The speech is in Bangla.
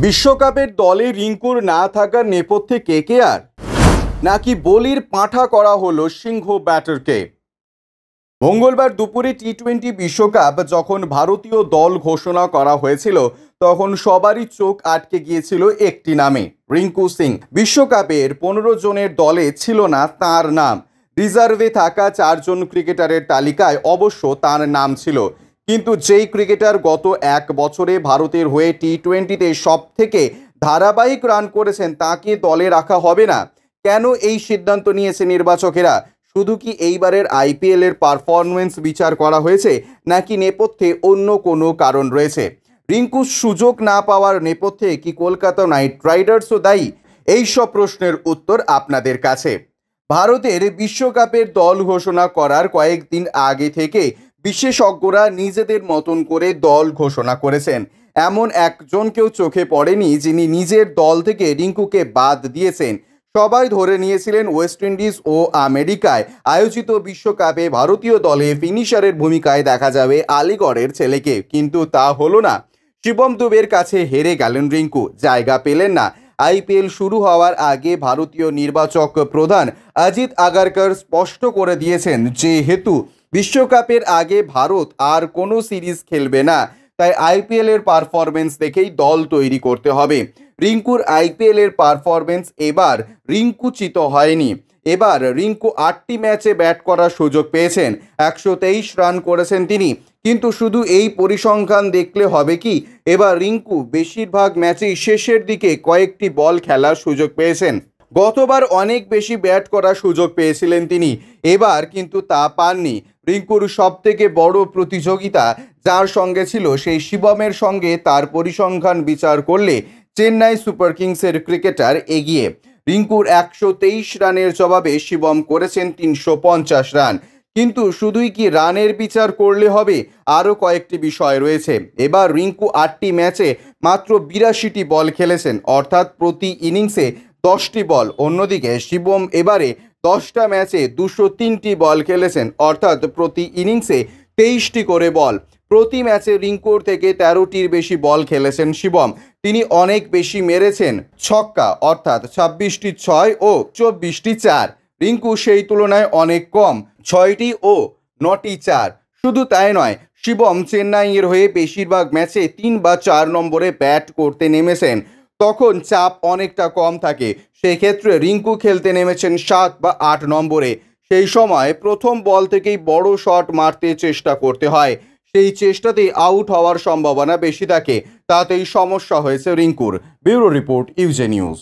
বিশ্বকাপের দলে রিঙ্কুর না থাকার নেপথ্যে কেকেআর নাকি বলির পাঁঠা করা হলো সিংহ ব্যাটারকে। মঙ্গলবার দুপুরে টি-20 বিশ্বকাপ যখন ভারতীয় দল ঘোষণা করা হয়েছিল তখন সবারই চোখ আটকে গিয়েছিল একটি নামে, রিঙ্কু সিং। বিশ্বকাপের 15 জনের দলে ছিল না তার নাম। রিজার্ভে থাকা 4 জন ক্রিকেটারের তালিকায় অবশ্য তার নাম ছিল, কিন্তু যেই ক্রিকেটার গত 1 বছরে ভারতের হয়ে টি-20তে সব থেকে ধারাবাহিক রান করেছেন তাকে দলে রাখা হবে না। কেন এই সিদ্ধান্ত নিয়েছে নির্বাচকেরা? শুধু কি এইবারের আইপিএল এর পারফরমেন্স বিচার করা হয়েছে, নাকি নেপথ্যে অন্য কোনো কারণ রয়েছে? রিঙ্কু সুযোগ না পাওয়ার নেপথ্যে কি কলকাতা নাইট রাইডার্সও দায়ী? এই সব প্রশ্নের উত্তর আপনাদের কাছে। ভারতের বিশ্বকাপের দল ঘোষণা করার কয়েকদিন আগে থেকে বিশেষজ্ঞরা নিজেদের মতন করে দল ঘোষণা করেছেন। এমন একজনকেও চোখে পড়েনি যিনি নিজের দল থেকে রিঙ্কুকে বাদ দিয়েছেন। সবাই ধরে নিয়েছিলেন ওয়েস্ট ইন্ডিজ ও আমেরিকায় আয়োজিত বিশ্বকাপে ভারতীয় দলে ফিনিশারের ভূমিকায় দেখা যাবে আলিগড়ের ছেলেকে, কিন্তু তা হলো না। শিবম দুবের কাছে হেরে গেলেন রিঙ্কু, জায়গা পেলেন না। আইপিএল শুরু হওয়ার আগে ভারতীয় নির্বাচক প্রধান অজিত আগারকর স্পষ্ট করে দিয়েছেন, যেহেতু বিশ্বকাপের আগে ভারত আর কোনো সিরিজ খেলবে না, তাই আইপিএল এর পারফরমেন্স দেখেই দল তৈরি করতে হবে। রিঙ্কুর আইপিএল এর পারফরমেন্স এবার রিঙ্কুচিত হয়নি। এবার রিঙ্কু 8টি ম্যাচে ব্যাট করার সুযোগ পেয়েছেন, 123 রান করেছেন তিনি। কিন্তু শুধু এই পরিসংখ্যান দেখলে হবে কি? এবার রিঙ্কু বেশিরভাগ ম্যাচেই শেষের দিকে কয়েকটি বল খেলার সুযোগ পেয়েছেন। গতবার অনেক বেশি ব্যাট করার সুযোগ পেয়েছিলেন তিনি, এবার কিন্তু তা পাননি। রিঙ্কুর সবথেকে বড় প্রতিযোগিতা যার সঙ্গে ছিল সেই শিবমের সঙ্গে তার পরিসংখ্যান বিচার করলে চেন্নাই সুপার কিংসের ক্রিকেটার এগিয়ে। রিঙ্কুর 123 রানের জবাবে শিবম করেছেন 350 রান। কিন্তু শুধুই কি রানের বিচার করলে হবে? আরও কয়েকটি বিষয় রয়েছে। এবার রিঙ্কু 8টি ম্যাচে মাত্র 82টি বল খেলেছেন, অর্থাৎ প্রতি ইনিংসে 10টি বল। অন্যদিকে শিবম এবারে 10টা ম্যাচে 203টি বল খেলেছেন, অর্থাৎ প্রতি ইনিংসে 23টি করে বল। প্রতি ম্যাচে রিঙ্কুর থেকে 13টির বেশি বল খেলেছেন শিবম। তিনি অনেক বেশি মেরেছেন ছক্কা, অর্থাৎ 26টি 6 ও 24টি 4। রিঙ্কু সেই তুলনায় অনেক কম, 6টি ও 9টি 4। শুধু তাই নয়, শিবম চেন্নাইয়ের হয়ে বেশিরভাগ ম্যাচে 3 বা 4 নম্বরে ব্যাট করতে নেমেছেন, তখন চাপ অনেকটা কম থাকে। সেই ক্ষেত্রে রিঙ্কু খেলতে নেমেছেন 7 বা 8 নম্বরে। সেই সময় প্রথম বল থেকেই বড় শট মারতে চেষ্টা করতে হয়, সেই চেষ্টাতেই আউট হওয়ার সম্ভাবনা বেশি থাকে, তাতেই সমস্যা হয়েছে রিঙ্কুর। ব্যুরো রিপোর্ট, ইউজে নিউজ।